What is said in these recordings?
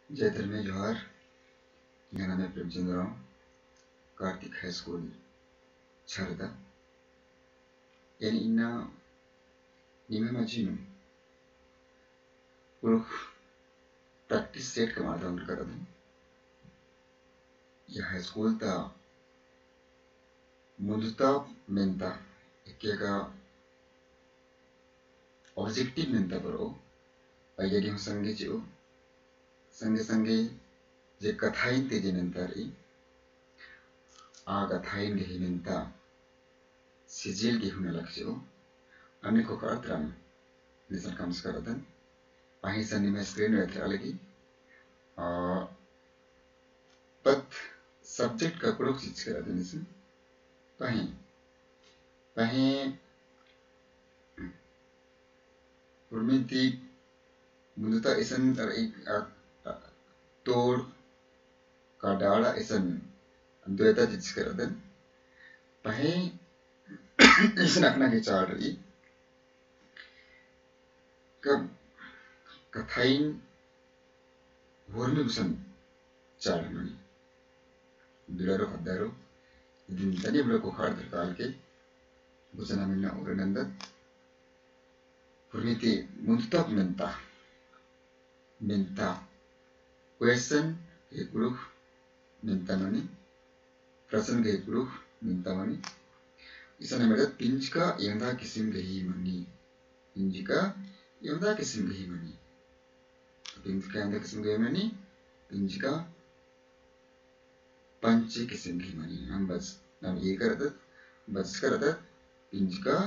जयधर में जोहार मेरा नाम Premchandra Rao Kartik high school Charda yani ina nimemagino uruk practice set kamada unkaradu ya high school ta muduta menta ekega objective menta baro ayadi sange jo sange sange je kathain te je mentari aga thain ge menta sijil ge huna lakjo ani ko karatram nisan kams karadan pahisan ni mes screen wetra lagi but subject ka kuruk chीज करा देने से पहें पहें पुरमिति मुद्दा इसन एक तोड़ का डाला इसन द्वैता चीज करा देन पहें इसन अपना के चार रही कब कथाइन होरने बुसन चार मनी दुलारो खदारो दिन तनी बड़ा को खार धरकाल के बुसना मिलना और नंदत पुरमिति मुद्दा menta question ke group menta mani प्रश्न के group menta mani इसने मेरे पिंच का यंदा किस्म गही मनी पिंच का यंदा किस्म गही मनी पिंच का यंदा किस्म गही मनी पिंच का पंचे किस्म गही मनी हम बस हम ये करते बस करते पिंच का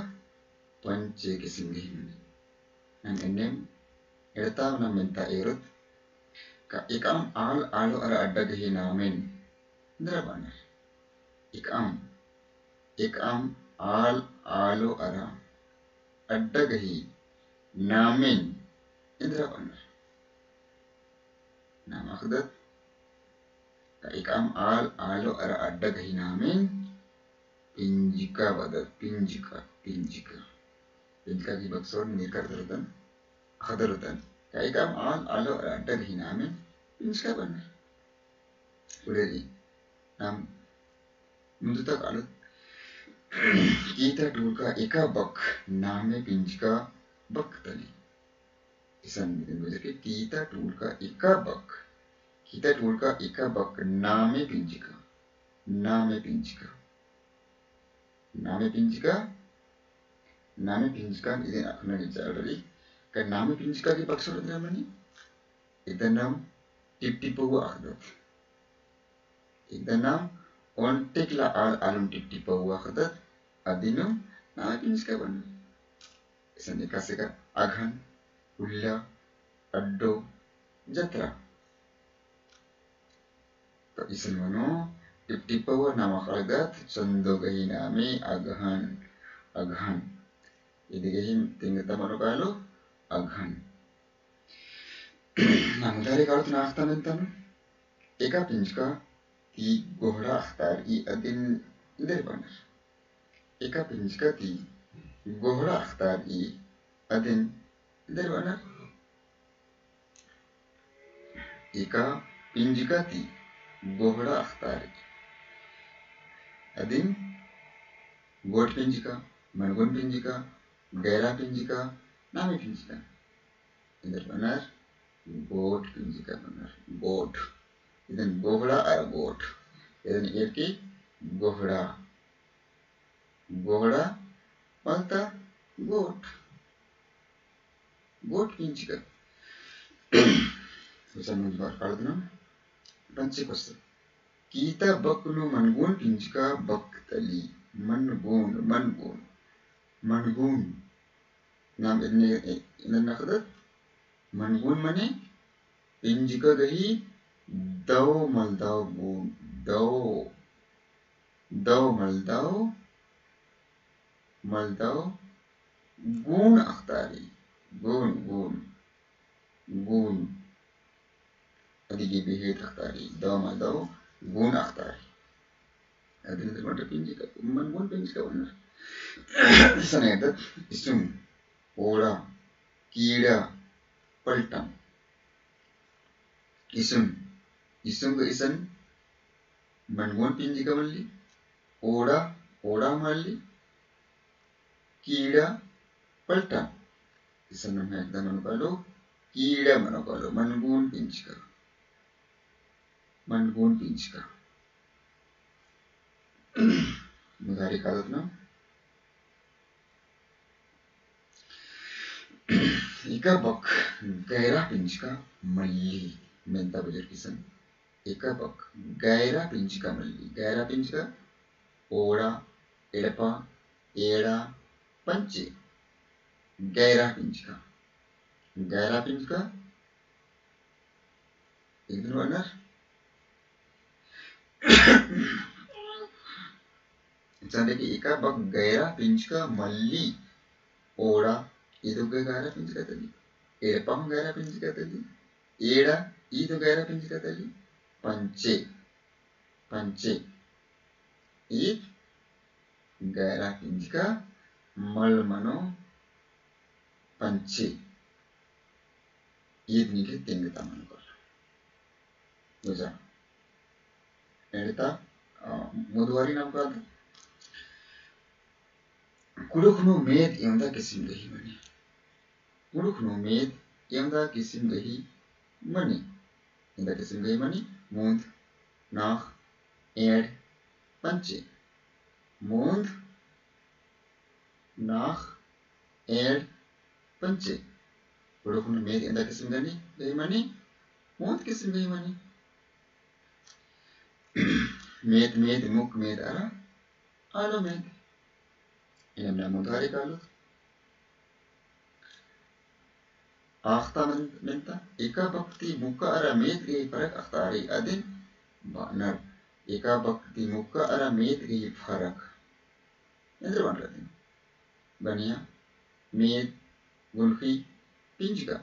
पंचे किस्म गही मनी हम इन्हें एरता ना menta erut ka ikam al alo ara adda gahi namen ndra banar ikam al alo ara adda gahi namen indra banar nam akhdat ka ikam al alo ara adda gahi namen pinjika badat pinjika ki baksor nikar dardan khadarutan ka ikam al alo ara adda gahi namen pinjika banar uredi nam मुद्दा कालत kita dulka eka bak name pinjka bak tali isan gitu kita dulka eka bak name pinjka ini akhna dijalari kan name pinjka ki bak surat namani itanam tipti pawa akhdot itanam ontek la alum tipti pawa akhdot adinum name pinjka ban isan ikasika aghan ulla addo jatra तो इसन मनो टिप्टी power नामा खलगत चंदो गही नामे aghan ini गही tinggal mano kalo aghan namu dari kalau tu nak tamen tam eka pinjka ti gohra akhtar I adin der banar eka pinjka ti gohra akhtar I adin der banar eka pinjka ti गोहड़ा अख्तार अदिन गोट पिंजिका मनगुन पिंजिका गैरा पिंजिका नामी पिंजिका इधर बनर गोट पिंजिका बनर गोट इधर गोहड़ा और गोट इधर एक की गोहड़ा पलता गोट पिंजिका उसे मुझे बात कर देना पंचे कोस्ते kita baknu mangun pinjka bak tali mangun nam ini nakhadat mangun mane pinjka gahi daw maldaw gun daw maldaw gun akhtari gun adigi behet akhtari daw maldaw gun akhtari adin termata pinjika mangun pinjika benar sana itu isum ola kira paltam isum ga isan mangun pinjika malli oda malli kida palta isan namhekda manukalo kida manukalo mangun pinjika mudhari kadatna ika bak gaira pinjika malli menta bajar kisan ika bak gaira pinjika malli gaira pinjika oda edapa eda panche gaira pinjika itu benar Sandeki ika bak gaira pinjika malli oda itu gaira pinjika tadi edapam gaira pinjika tadi eda itu gaira pinjika tadi panche it gaira pinjika mal mano panche it nike tingta manukar buja edita mudwari namkad Kudukno med yamda kisim gahi mani. Kudukno med yamda kisim gahi mani. Yamda kisim gahi mani. Mund, nach, ed, panche. Mund, nach, ed, panche. Kudukno med yamda kisim gahi mani. Mund kisim gahi mani. Med muk med ara. Alo med. Ini benar mudhari kalau akhta menta ika bakti muka ara med gay farak akhtari adin banar ika bakti muka ara med gay farak yadr banradin baniya med gulfi pinjka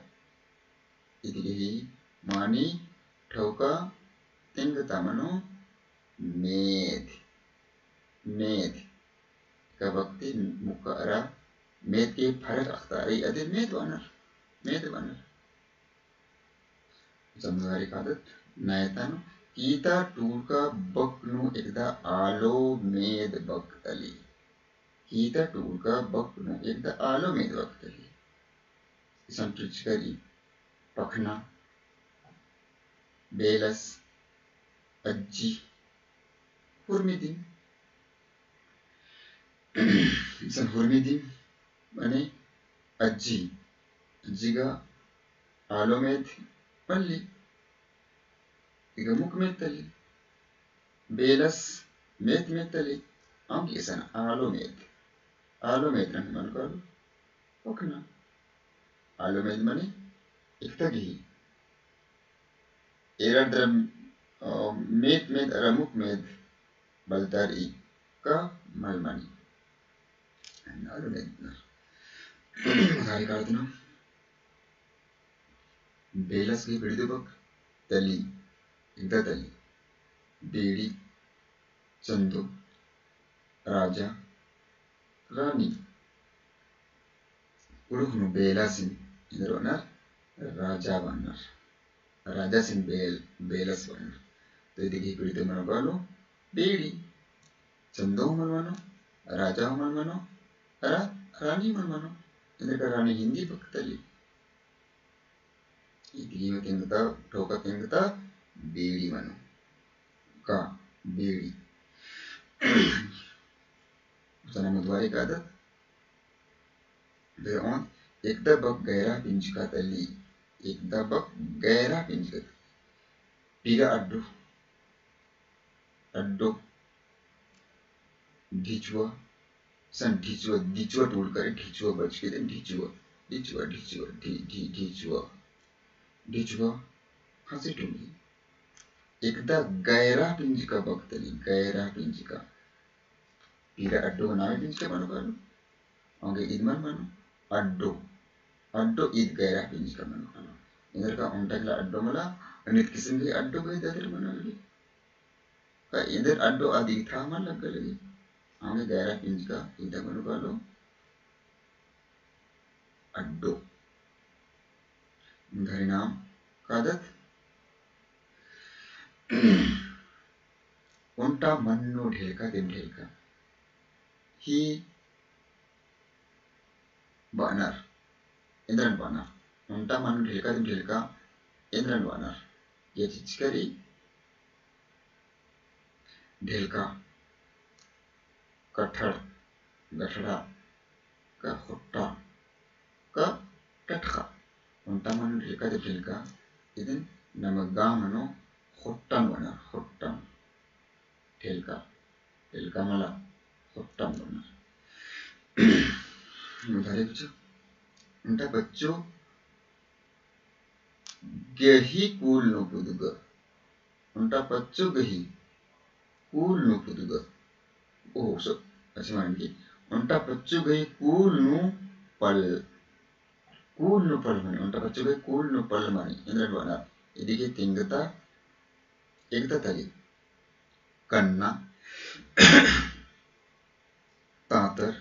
idihi mani thauka tingta mano med kabakti muka ara med ke farak akhtari adin med banar Samudhari kadat nayatano kita turka baknu ekda alo med baktali kita turka baknu ekda alo med baktali isan trichkari pakhna belas ajji hurmidin isan hurmidin mane jiga alomet malli iga mukmet tali belas met tali anki isan alomet nan man kalu okna alomet mani iktagi eradram met aramuk met baltari ka malmani alomet hari karatna belas की पीड़ी तो बक तली इधर तली बेड़ी चंदो राजा रानी उड़ुखनु बेलासिन इधर वनर राजा सिन बेलस वनर तो इधर की पीड़ी तो मनो कालो बेड़ी चंदो मनवानो राजा मनवानो रानी मनवानो इधर का रानी हिंदी बक तली Itigima tingta toka tingta beedi manu ka beedi sana mudwari kadat de on ekda bak gaira pinjka tali ekda bak gaira pinjka piga addo dhichwa san dhichwa tool kare dhichwa bach ke den dhichwa dhichwa hasi tuli ekda gaira pinjka baktali gaira pinjka piga addo naame pinjka manu kalu onge idman manu addo id gaira pinjka manu kalu idhar ka untakla addo mala anit kisim ki addo gay dadar manu lagi ka idhar addo adi thaman lagga lagi onge gaira pinjka ida manu kalu addo dari naam kadat उंटा Mannu ढेलका तिम ढेलका ही बानर इंद्रन बानर उंटा मन्नु ढेलका तिम ढेलका इंद्रन बानर ये चिचकरी ढेलका कठड़ गठड़ा का खुट्टा का टटका उंटा मन्नु ढेलका तिम ढेलका इदन नमगा मनो खुट्टन बानर खुट्टन ढेलका ढेलका मला खुट्टन बानर उदाहरण कुछ उनका बच्चों गही कूल नो पुदुगा उनका बच्चों गही कूल नो पुदुगा ओह सब ऐसे मानेंगे उनका बच्चों गही कूल नो पल माने उनका बच्चों गही कूल नो पल माने इंद्रन वाला यदि के तिंगता एकता तली कन्ना तातर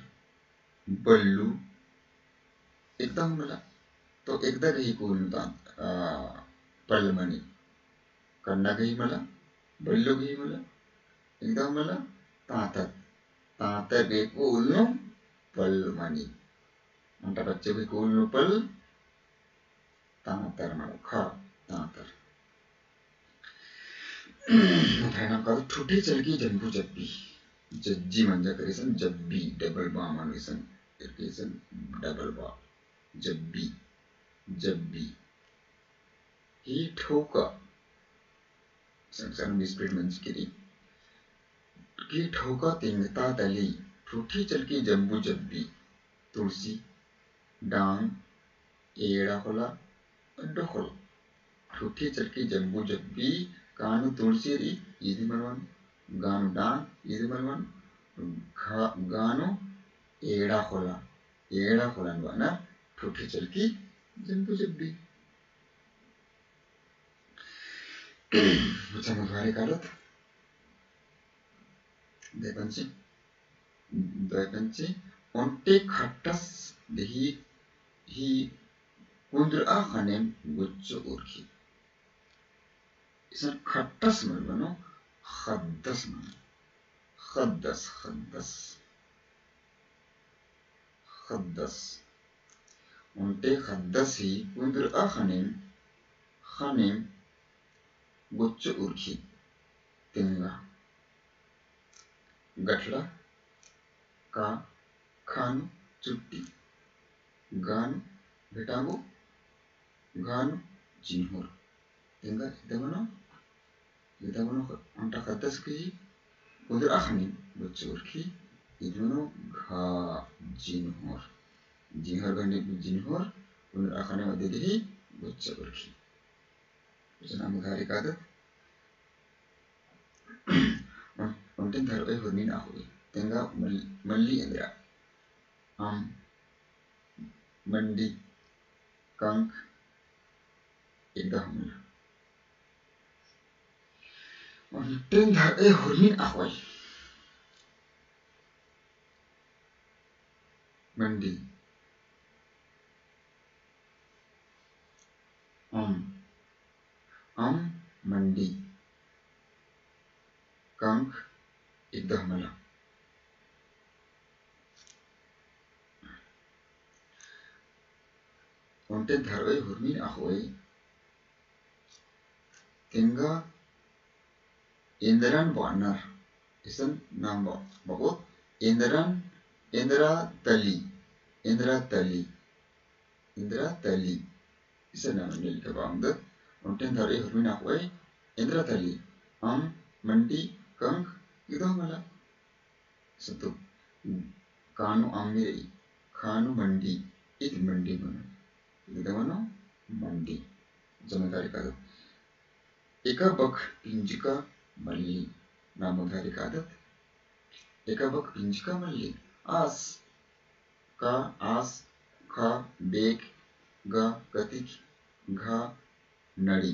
बल्लू एकदम मला तो एकदा गही कूल पल माने कन्ना गही मला बल्लू गही मला एकदम मला तातर तातर गही कूल पल माने उनका बच्चे गही कूल पल तातर मला खा तातर उदाहरण का छोटी चलकी जंबू जब्बी जज्जी मंजा करेसन जब्बी डबल बा मानेसन इरकेसन डबल बा जब्बी जब्बी ही ठोका संसार में स्प्रिट मंज करी की ठोका तिंगता तली ठूठी चलकी जंबू जब्बी तुलसी डांग एड़ा होला डोखल ठूठी चलकी जंबू जब्बी कानु तुलसी री इदी मरवन गानु डांग इदी मरवन गानु एड़ा होला ना ठूठी चलकी जंबू जब्बी बच्चा मुद्वारे कालत द्वैपंची उनटे खट्टस दही ही कुंद्र आखने गुच्चो उर्खी इसन खट्टस मन बनो खद्दस मन खद्दस उनटे खद्दस ही कुंद्र आखने गुच्चो उर्खी तिंगा गठड़ा का खानु चुट्टी गानु भेटागो गानु जिन्होर तिंगा इदमनो उनटा खद्दस की कुंद्र आखने गुच्चो उर्खी इदमनो घा जिन्होर गने जिन्होर कुंद्र आखने मध्य ही गुच्चो उर्खी जना मुधारी कादत उनटे धरवे हुर्मी ना हुई तेंगा मल्ली इंद्रा आम मंडी कंक एकदम उनटे धरवे हुर्मी ना हुई मंडी आम मंडी कंक एकदम मला उनटे धरवे हुर्मी ना हुई तेंगा इंद्रन वानर इसन नाम बाबू इंद्रा तली इसन नाम मिल के बांध उनटे धरवे हुर्मी ना हुई इंद्रा तली आम मंडी कंक एकदम मला सतो कानु आमिरी खानु मंडी इत मंडी बनो एकदमनो मंडी जमेदारी कादत एका बक पिंजिका मल्ली नामोधारी कादत एका बक पिंजिका मल्ली आस खा बेक गा कतिक घा नड़ी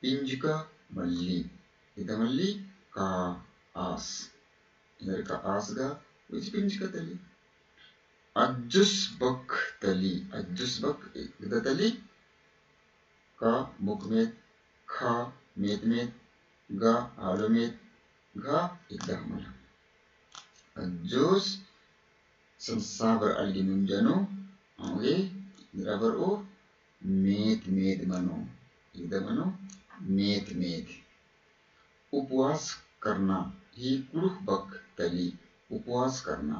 पिंजिका मल्ली इदमल्ली का आस इधर का आस गा विच पिंजिका तली अज्जुस बक इधर तली का मुख में खा मेद ga halomet ga ikda hamala ajus sabar alginun jano ange drabar o met mano ikda mano met उपवास करना ही कुरुख बक तली उपवास करना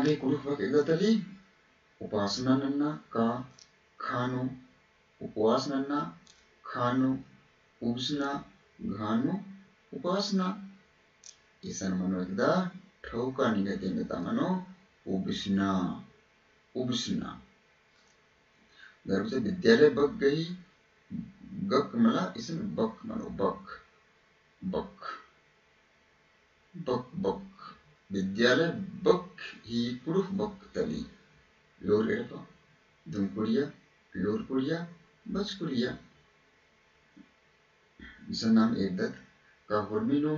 के कुरुख बक एकदा तली उपासना नन्ना का खानु उपवास नन्ना खानु उपसना घानु उपासना इसन मनो एकदा ठौका निगता मनो उपसना दरबसे विद्यालय बक गई गक मला इसन बक मनो बक विद्यालय बक ही कुरुख बक तली लोर एड़पा दुमकुड़िया लोर कुड़िया बच कुड़िया इसन नाम एकदत का हुर्मिनो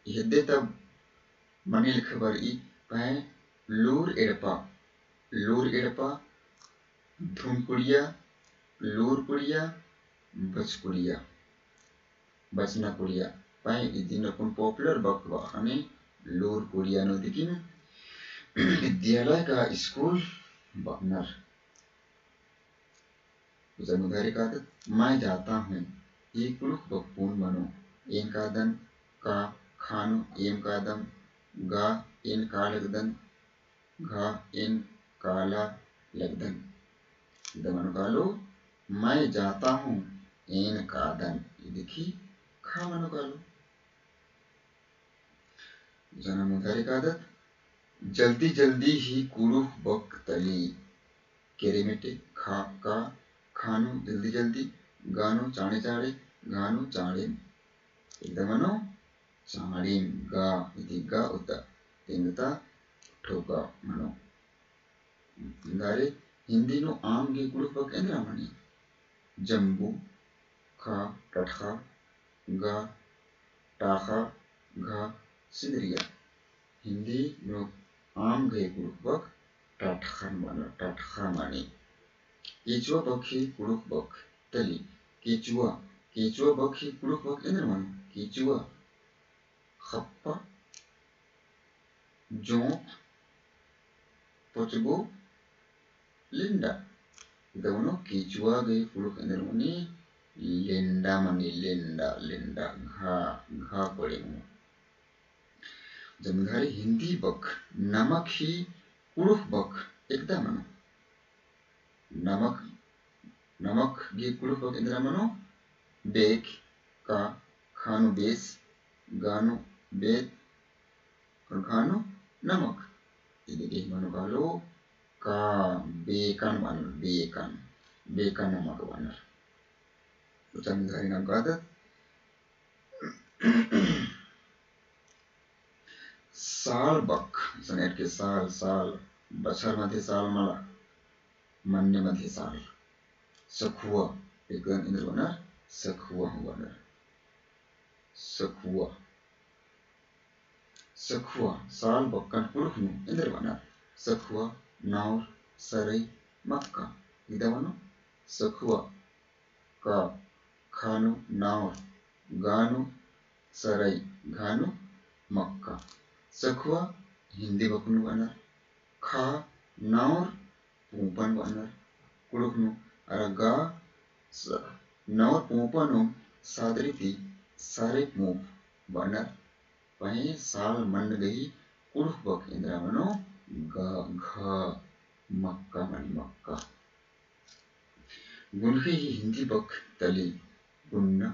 यदे तब मनिल खबर ई पाए लोर एड़पा धुमकुड़िया लोर कुड़िया बचना कुड़िया पाए इदिन अपन पॉपुलर बक वाखने लोर कुड़िया नो दिकिन विद्यालय का स्कूल बकनर जमुदारी का मैं जाता हूँ ये कुरुख बकपून मनो एन कादन का खानो एम कादम गा एन का लगदन घा एन काला लगदन दमन कालो मैं जाता हूँ एन कादन देखी खा मनो कालो जन्मोधारी का आदत जल्दी जल्दी ही कुरुख बक तली केरेमेटे खा का खानो जल्दी जल्दी गानो चाणे गानो चाणेन एकदमनो चाणेन गा इति गा उता तेंगता ठोका मनो इंदारे हिंदी नो आम के कुरुख बक एंद्रा मनी जम्बू खा टठा गा टाखा घा सिंदरिया हिंदी नो आम के कुरुख बक टठा मानी केचुआ बखी कुरुख बक तली केचुआ बखी कुरुख बक एंद्र मन केचुआ खप्पा जोंक पोचगो लिंडा दवनो केचुआ गई कुरुख एंद्र मनी लिंडा मनी लिंडा घा पड़े मु जमधारी हिंदी बक नमक ही कुरुख बक एकदा मनो नमक गे कुरुख बक इंद्रा मनो बेक का खानु बेस गानु बेत और खानु नमक इदिके मनो कालो का बेकन नमक बनर जमधारी नाम का साल बक सनेट के साल बछर मध्ये साल मला मन्ने मध्ये साल सखुआ एकदम इंद्र बनर सखुआ साल बक्कन पुरुख नु इंद्र बनर सखुआ नाउर सरई मक्का इदवनो सखुआ का खानु नाउर गानु सरई घानु मक्का सखुआ हिंदी बकनु बनर खा नाउर पूपन बनर कुरुखनु अरगा नाउर पूपनु सादरीति सारे मूप बनर वहीं साल मन गई कुरुख बक इंद्रा मनो घा मक्का गुनखे ही हिंदी बक तली गुन्ना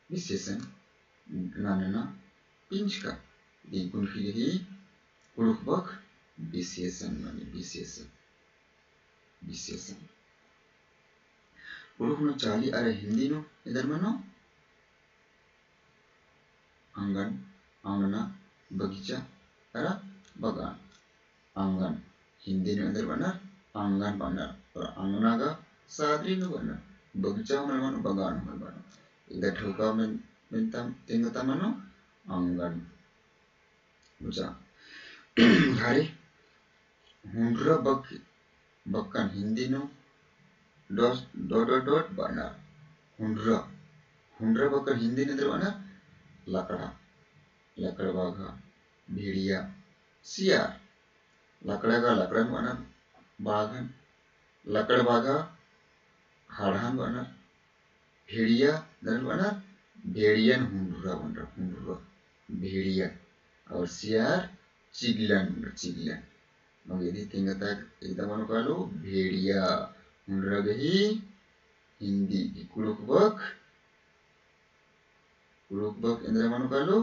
विशेषण नानना पिंचका दी गुनखे ही कुरुख बक विशेषण माने विशेषण कुरुख नो चाली अरे हिंदी नो इधर मनो आंगन आंगना बगीचा अरा बगान आंगन हिंदी नो इधर बनर आंगन बनर और आंगना का सादरी नो बनर बगीचा मनो बगान मनो इधर ठोका में तेंगता मनो आंगन बुझा उधारी हुंड्रा बक्कन हिंदी नो डॉट बनर हुंड्रा हुंड्रा बकर हिंदी निद्र वना लकड़ा लकड़ बाघा भेड़िया सियार लकड़ा का लकड़न वना बाघन लकड़ बाघा हाड़हन वना भेड़िया दरन वना भेड़ियन हुंडुरा वना हुंडुरा भेड़िया और सियार चिगलन चिगलन मग यदि तिंगता एकदम अनुकालो भेड़िया हुंडुरा गही हिंदी कुलुकबक इंद्र अनुकालो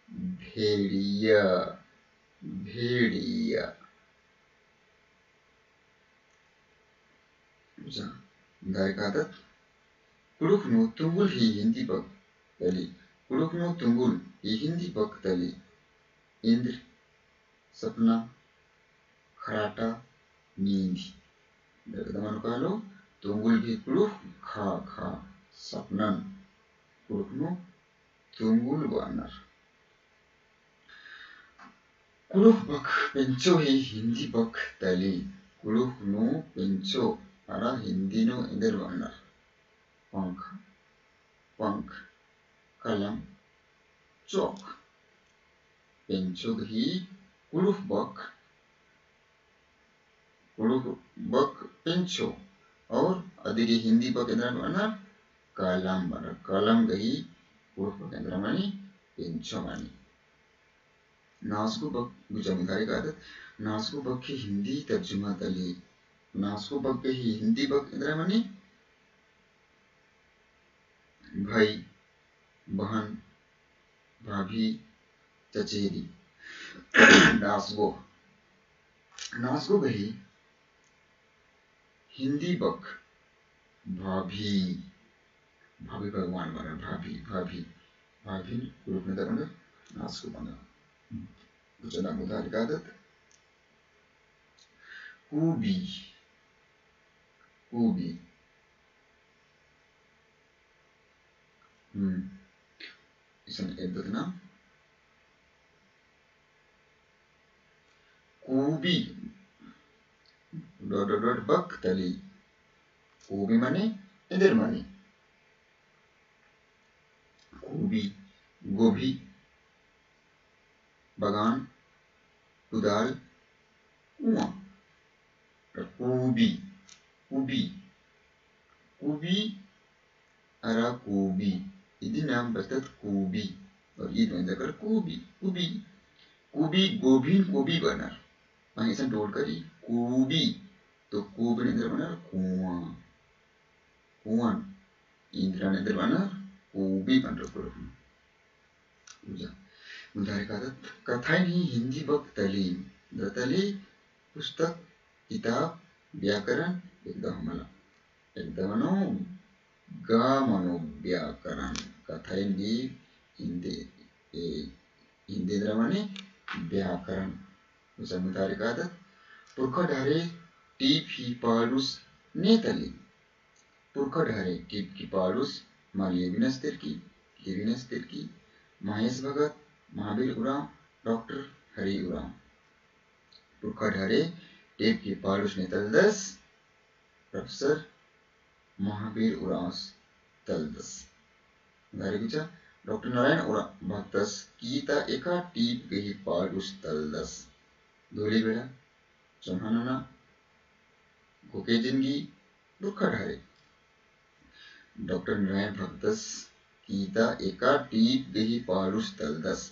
भेड़िया भेड़िया dari kata kuluk no tunggul hi hindi bak tali kuluk no tunggul hi hindi bak tali Indra सपना खराटा नींद दमन कालो tunggul hi kuluk kha kha sapnan kuluk no tunggul banar kuluk bak penco hi hindi bak tali kuluk no penco ara Hindi नो इंदर वनर पंख पंख कलम चौक पेंचुग ही कुलुफ बक पेंचो और अधिक हिंदी बक इंदर वनर कलम वनर कलम गही कुलुफ बक इंदर मनी पेंचो मनी नासको बक गुजमदारी का आदत नासको बक की हिंदी तर्जुमा तली नासको बक के ही हिंदी बक इंद्र मनी भाई बहन भाभी चचेरी नासगो गही हिंदी बक भाभी भाभी भगवान बना भाभी भाभी भाभी ग्रुप में दरने नासगो बना गुजना मुदारी का आदत कूबी कूबी इसमें एक ना कूबी डॉट बक तली कूबी माने इधर माने कूबी गोभी बगान कुदाल कुआं कूबी कूबी कूबी अरा कूबी इधर नाम बतत कूबी और ये तो इंदर कूबी कूबी कूबी गोभी बना वहीं से डोल करी कूबी तो कूबी इंदर बना कुआं कुआं इंद्र इंदर बना कूबी बन रहा है मुदारी कथाएं ही हिंदी बक तली दतली पुस्तक किताब व्याकरण एकदम मनो व्याकरण कथाएं भी हिंदी द्रमणे व्याकरण मुदारी का पुरखा ढारे टीप ही पालुस नेतली पुरखा ढारे टीप की पालुस मालियविनस तिर्की महेश भगत महावीर उराम डॉक्टर हरि उराम पुरखा ढारे टीप की पालुस नेतलदस प्रोफेसर महावीर उराम तलदस मुदारी डॉक्टर नारायण उराम भक्तस गीता एका टीप गही पालुस तलदस धोली बेड़ा चौहाना घोके जिंदगी दुखा ढारे डॉक्टर नारायण भक्तस गीता एका टीप गही पालुस तलदस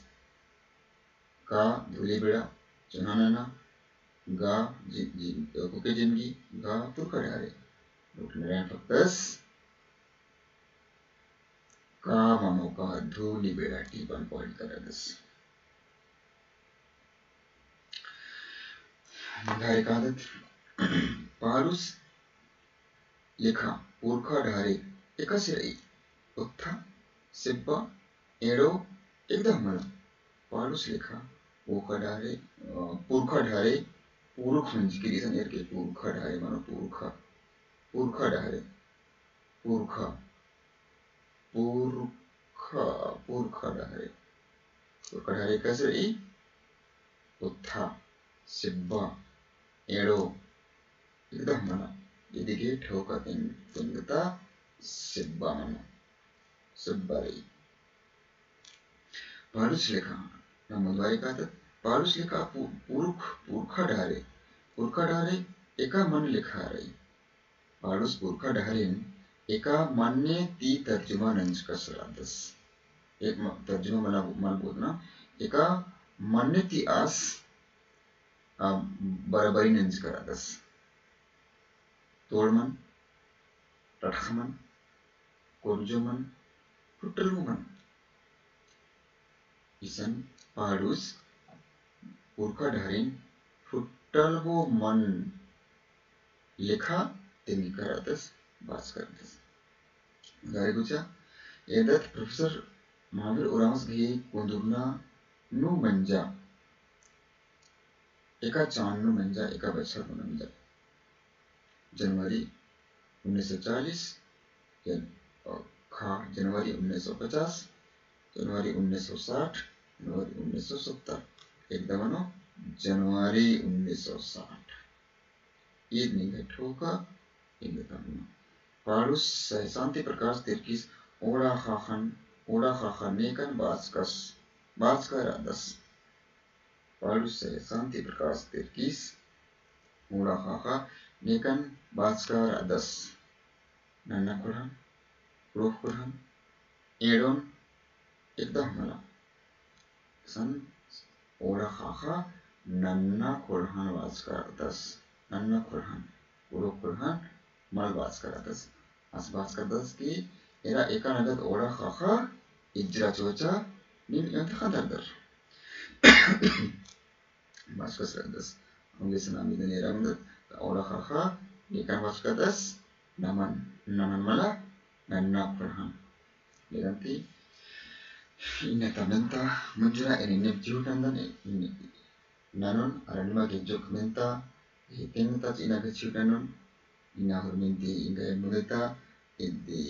का धोली बेड़ा चौहाना गा घोके जिंदगी गा दुखा ढारे डॉक्टर नारायण भक्तस का मनो का धूली बेड़ा टीपन पॉइंट करदस मुदारी का आदत पालुस लिखा पुरखा ढारे एकसिरई उत्था सिब्बा एड़ो एकदम मन पालुस लिखा पुरखा ढारे पुरुख मंजिकी रीजन एर के पुरखा ढारे मानो पुरखा ढारे पुरखा ढारे एकसिरई उत्था सिब्बा एड़ो एकदम मना यदि के ठोका तिंगता सिब्बा मना Subbarai. Palus lekha. Namudwari kata. Palus lekha purkha dhare. Eka man lekha rai. Palus purkha dharin. Eka manne ti terjuma nanj kasradas. एक तर्जुमा मला बोलना एका मनने ती आस बराबरी नंज करादस तोड़मन रठमन कोरजुमन पुट्टलुमन इसन पाडुस पुरखा ढारिन पुट्टलबो मन लेखा तेनी करादस बास करादस गारी गुचा एदत प्रोफेसर महावीर ओरांस घे कोंदुरना नु मंजा एका चांद नु मंजा एका बच्चा नु मंजा जनवरी 1940 जनवरी 1950 जनवरी 1960 जनवरी 1970 एकदम नो जनवरी 1960 ईद निगे ठोका एकदम पारुस शांति प्रकाश तिरकिस ओड़ा खाखा नेकन बाजकर आदस पारुस शांति प्रकाश तिरकिस ओड़ा खाखा नेकन बाजकर आदस नन्ना कुरान रोह कुरान एडोन एकदम मला सन ओड़ा खाखा नन्ना कुरान बाजकर आदस नन्ना कुरान रोह Quran mal baskar atas as baskar atas ki era eka nadat ora khaha ijra chocha nin yang khadar baskar atas onge sanami den era nadat ora khaha eka baskar atas naman mala nanna perhan nanti ini tamenta menjura ini nepju kan dan ini nanon aranima genjok menta hiteng ta ina gechu nanon ina hormenti inga emuleta indi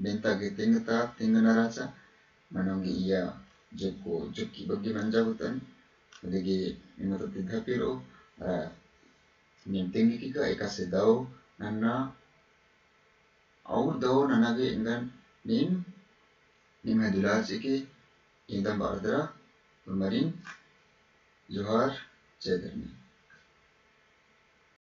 benta getengeta tengana raca manongi iya joki bagi manjabutan adegi imata tidhapiro nintengi kika eka sedau nana aur dau nanage ingan nim hadulaj eke indam bardara marin johar cederni